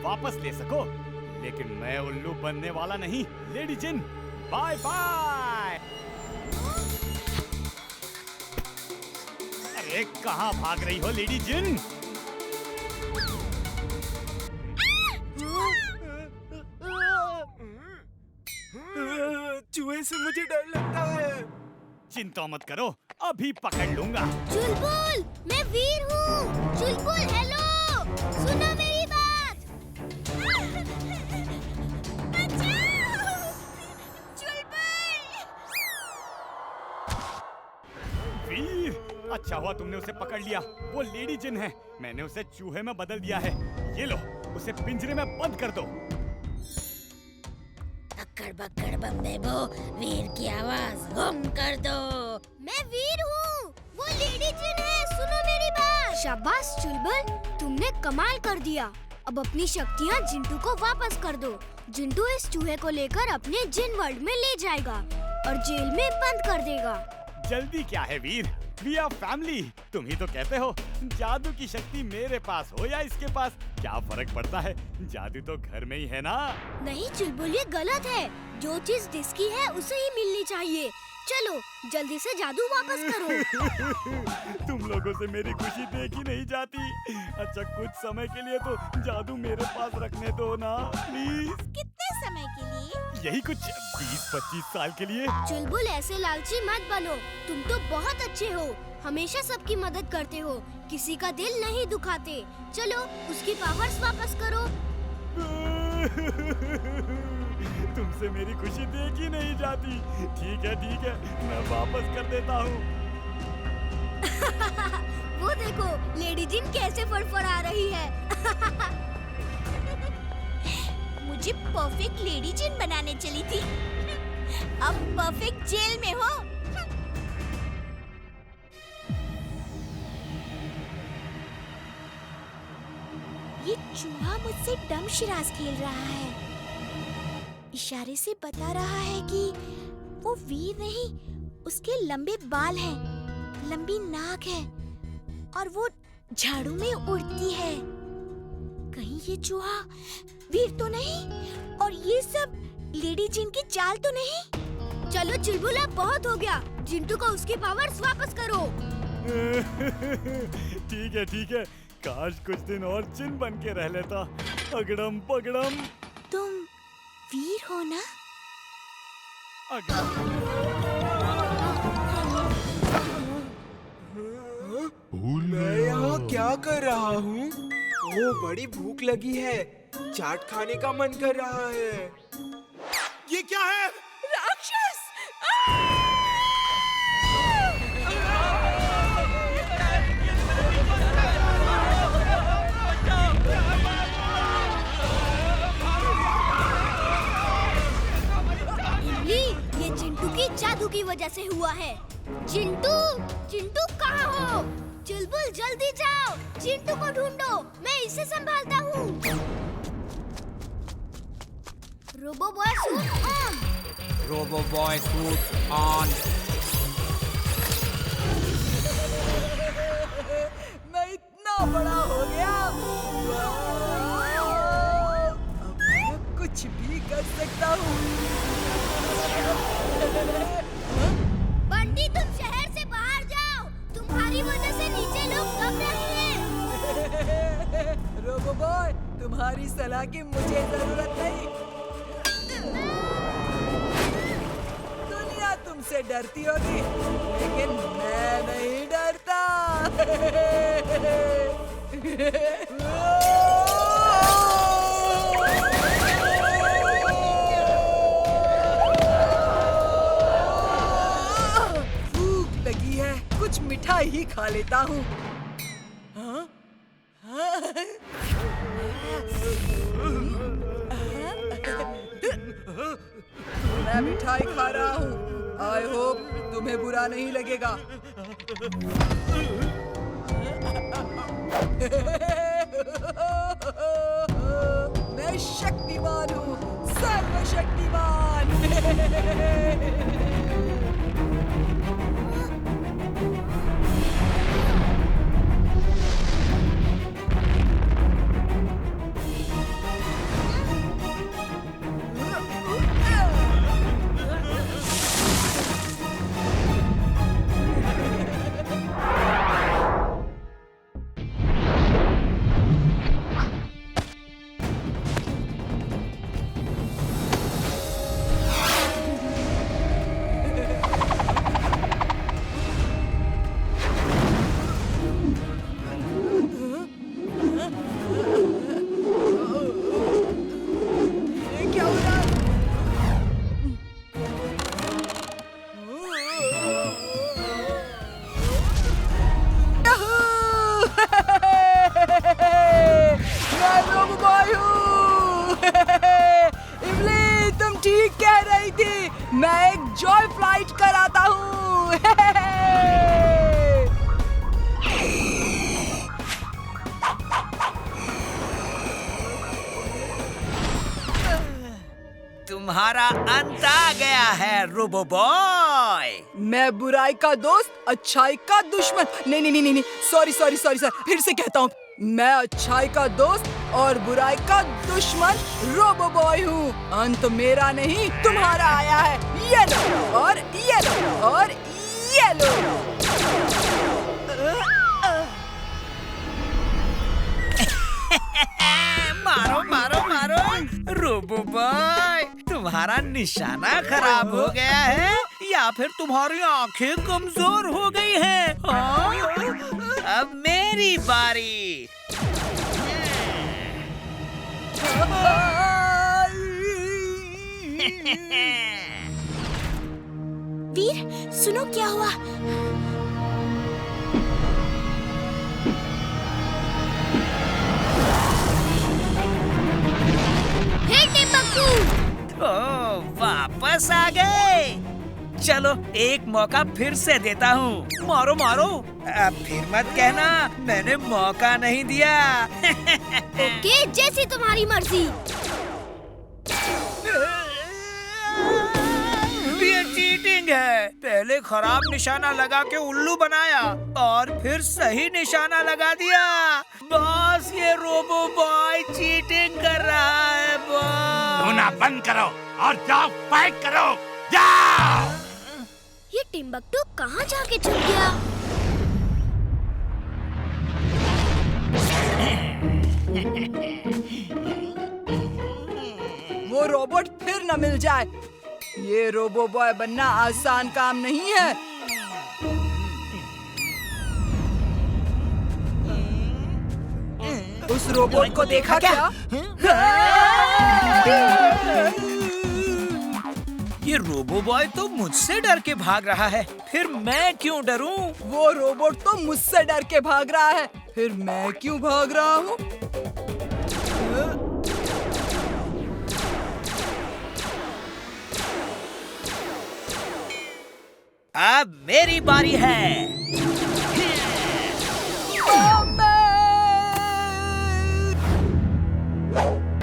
वापस ले सको, लेकिन मैं उल्लू बनने वाला नहीं। लेडी जिन, बाय बाय। अरे कहाँ भाग रही हो लेडी जिन? चूहे से मुझे डर लगता है। चिंता मत करो, अभी पकड़ लूंगा। चुलबुल, मैं वीर हूँ। चुलबुल हेलो, सुनो मेरी बात। बचाओ! चुलबुल! वीर, अच्छा हुआ तुमने उसे पकड़ लिया। वो लेडी जिन है, मैंने उसे चूहे में बदल दिया है। ये लो, उसे पिंजरे में बंद कर दो। बक्कड़ बक्कड़ बम्बेबो, वीर की आवाज गुम कर दो। मैं वीर हूँ, वो लेडी जिन है, सुनो मेरी बात। शाबाश चुलबुल, तुमने कमाल कर दिया। अब अपनी शक्तियाँ जिंटू को वापस कर दो। जिंटू इस चूहे को लेकर अपने जिन वर्ल्ड में ले जाएगा और जेल में बंद कर देगा। जल्दी क्या है वीर, वी आर फैमिली। तुम ही तो कहते हो जादू की शक्ति मेरे पास हो या इसके पास, क्या फर्क पड़ता है? जादू तो घर में ही है ना। नहीं चुलबुल, ये गलत है। जो चीज जिसकी है उसे ही मिलनी चाहिए। चलो जल्दी से जादू वापस करो। तुम लोगों से मेरी खुशी देखी नहीं जाती। अच्छा कुछ समय के लिए तो जादू मेरे पास रखने दो ना प्लीज। कितने समय के लिए? यही कुछ 20-25 साल के लिए। चुलबुल ऐसे लालची मत बनो, तुम तो बहुत अच्छे हो, हमेशा सबकी मदद करते हो, किसी का दिल नहीं दुखाते। चलो उसकी पावर्स वापस करो। तुमसे मेरी खुशी देखी नहीं जाती। ठीक है, मैं वापस कर देता हूँ। वो देखो लेडी जिन कैसे फड़फड़ा रही है। मुझे परफेक्ट लेडी जिन बनाने चली थी, अब परफेक्ट जेल में हो। ये चूहा मुझसे डम शराज खेल रहा है, इशारे से बता रहा है कि वो वीर नहीं, उसके लंबे बाल हैं, लंबी नाक है और वो झाड़ू में उड़ती है। कहीं ये चूहा वीर तो नहीं और ये सब लेडी जिन की चाल तो नहीं? चलो चुलबुल अब बहुत हो गया, जिंटू को उसकी पावर्स वापस करो। ठीक है, काश कुछ दिन और जिन बन के रह लेता। अगड़म पगड़म। तुम वीर हो ना? मैं यहाँ क्या कर रहा हूँ? ओह बड़ी भूख लगी है, चाट खाने का मन कर रहा है। ये क्या है? राक्षस! ये चिंटू की जादू की वजह से हुआ है। चिंटू कहाँ हो? चुलबुल जल्दी जाओ, चिंटू को ढूंढो, मैं इसे संभालता हूँ। Robo boy suit on. Robo boy suit on. मैं इतना बड़ा हो गया, अब मैं कुछ भी कर सकता हूँ। बंटी तुम शहर से बाहर जाओ, तुम्हारी वजह से नीचे लोग कम रहे हैं। रोबो बॉय, तुम्हारी सलाह की मुझे जरूरत नहीं। दुनिया तुमसे डरती होगी, लेकिन मैं नहीं डरता। भूख लगी है, कुछ मिठाई ही खा लेता हूँ। हाँ? मैं मिठाई खा रहा हूँ, आई होप तुम्हें बुरा नहीं लगेगा। मैं शक्तिमान हूँ, सर्वशक्तिमान। मैं एक जॉय फ्लाइट कराता हूँ। तुम्हारा अंत आ गया है रोबो बॉय। मैं बुराई का दोस्त, अच्छाई का दुश्मन। नहीं, सॉरी सर, फिर से कहता हूँ। मैं अच्छाई का दोस्त और बुराई का दुश्मन रोबो बॉय हूँ। अंत मेरा नहीं तुम्हारा आया है। ये लो और ये लो और ये लो। मारो मारो मारो रोबो बॉय, तुम्हारा निशाना खराब हो गया है या फिर तुम्हारी आंखें कमजोर हो गई हैं? हाँ? अब मेरी बारी। वीर, सुनो क्या हुआ। हे टिम्बकटू! ओ, वापस आ गए। चलो एक मौका फिर से देता हूँ। मारो मारो। अब फिर मत कहना मैंने मौका नहीं दिया। ओके, जैसी तुम्हारी मर्जी। ये चीटिंग है। पहले खराब निशाना लगा के उल्लू बनाया और फिर सही निशाना लगा दिया। बॉस, ये रोबो बॉय चीटिंग कर रहा है बॉस। रोना बंद करो और जाओ फाइट करो। जाओ। ये टिम्बकटू कहाँ जाके छुप गया? वो रोबोट फिर न मिल जाए। ये रोबो बॉय बनना आसान काम नहीं है। उस रोबोट को देखा क्या? ये रोबो बॉय तो मुझसे डर के भाग रहा है, फिर मैं क्यों डरूं? वो रोबोट तो मुझसे डर के भाग रहा है, फिर मैं क्यों भाग रहा हूँ? अब मेरी बारी है।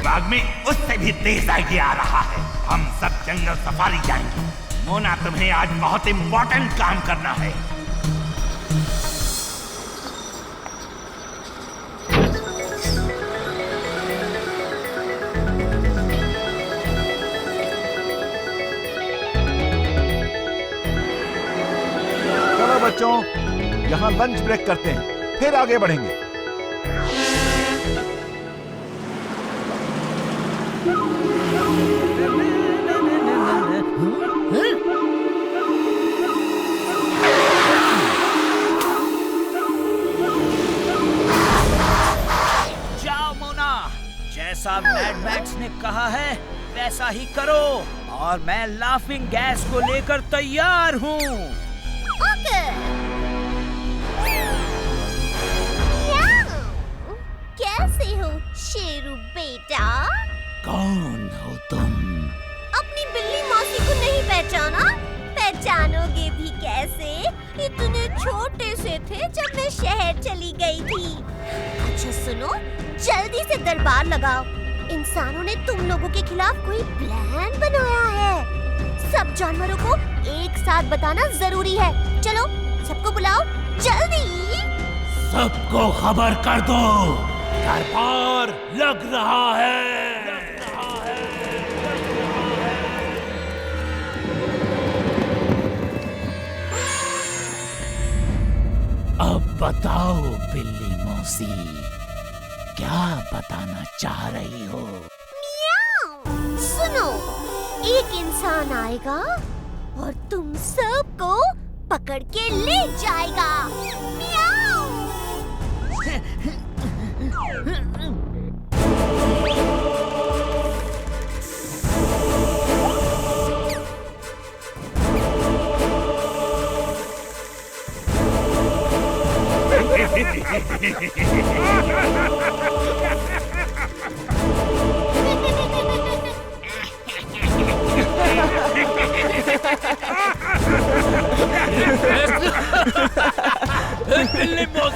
बाग में उससे भी तेज आइडिया आ रहा है। हम सब जंगल सफारी जाएंगे। मोना, तुम्हें आज बहुत इम्पोर्टेंट काम करना है। चलो बच्चों, यहाँ लंच ब्रेक करते हैं, फिर आगे बढ़ेंगे। जाओ मोना, जैसा मैड मैक्स ने कहा है वैसा ही करो और मैं लाफिंग गैस को लेकर तैयार हूँ। ओके। कैसे हो शेरू बेटा? कौन हो तुम? अपनी बिल्ली मौसी को नहीं पहचाना? पहचानोगे भी कैसे? इतने छोटे से थे जब मैं शहर चली गई थी। अच्छा सुनो, जल्दी से दरबार लगाओ। इंसानों ने तुम लोगों के खिलाफ कोई प्लान बनाया है। सब जानवरों को एक साथ बताना जरूरी है। चलो सबको बुलाओ जल्दी। सबको खबर कर दो, दरबार लग रहा है। अब बताओ बिल्ली मौसी, क्या बताना चाह रही हो? सुनो, एक इंसान आएगा और तुम सबको पकड़ के ले जाएगा। मियाओ!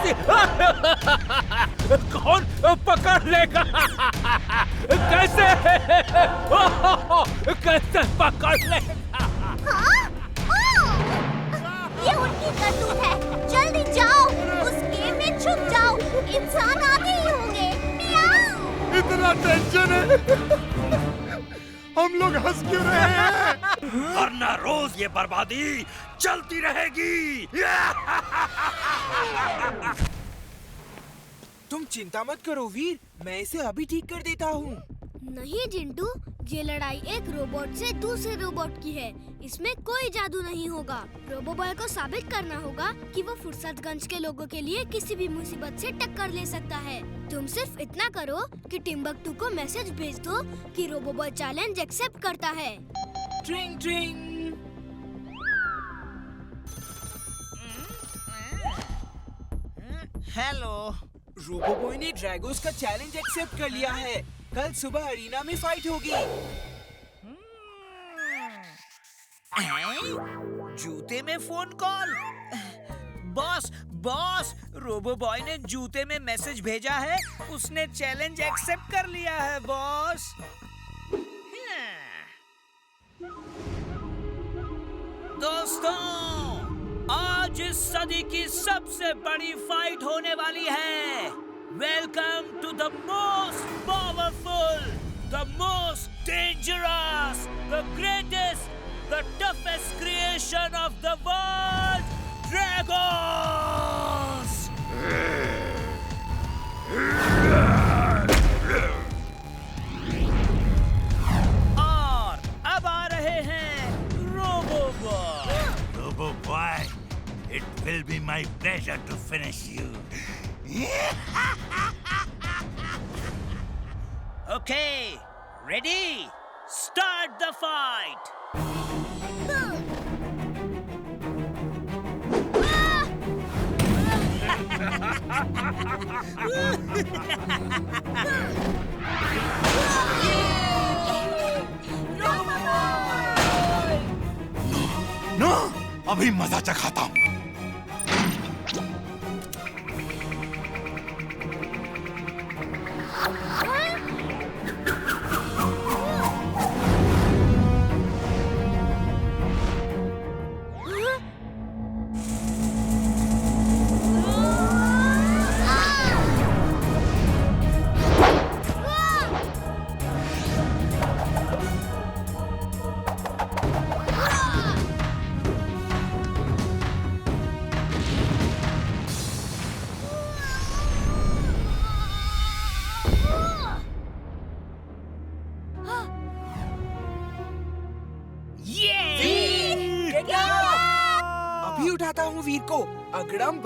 जैसी। कौन पकड़ लेगा? कैसे? कैसे पकड़ लेगा? ये उनकी करतूत है। जल्दी जाओ, उस केव में छुप जाओ। इंसान आते ही होंगे। मियाऊ। इतना टेंशन है। हम लोग हंस क्यों रहे हैं? वरना रोज ये बर्बादी चलती रहेगी। तुम चिंता मत करो वीर, मैं इसे अभी ठीक कर देता हूँ। नहीं जिंटू, ये लड़ाई एक रोबोट से दूसरे रोबोट की है। इसमें कोई जादू नहीं होगा। रोबोबॉय को साबित करना होगा कि वो फुर्सतगंज के लोगों के लिए किसी भी मुसीबत से टक्कर ले सकता है। तुम सिर्फ इतना करो कि टिम्बकटू को मैसेज भेज दो कि रोबोबॉय चैलेंज एक्सेप्ट करता है। ट्रिंग ट्रिंग। हेलो। रोबोबॉय ने ड्रैगोस का चैलेंज एक्सेप्ट कर लिया है। कल सुबह अरीना में फाइट होगी। जूते में फोन कॉल। बॉस बॉस, रोबोबॉय ने जूते में मैसेज भेजा है। उसने चैलेंज एक्सेप्ट कर लिया है बॉस। दोस्तों, आज इस सदी की सबसे बड़ी फाइट होने वाली है। Welcome to the most powerful, the most dangerous, the greatest, the toughest creation of the world, Dragos! और अब आ रहे हैं रोबोबॉय। Robo-Boy, it will be my pleasure to finish you. Okay, ready? Start the fight! No, अभी मजा चखाता हूँ। अभी उठाता हूँ वीर को। अगड़म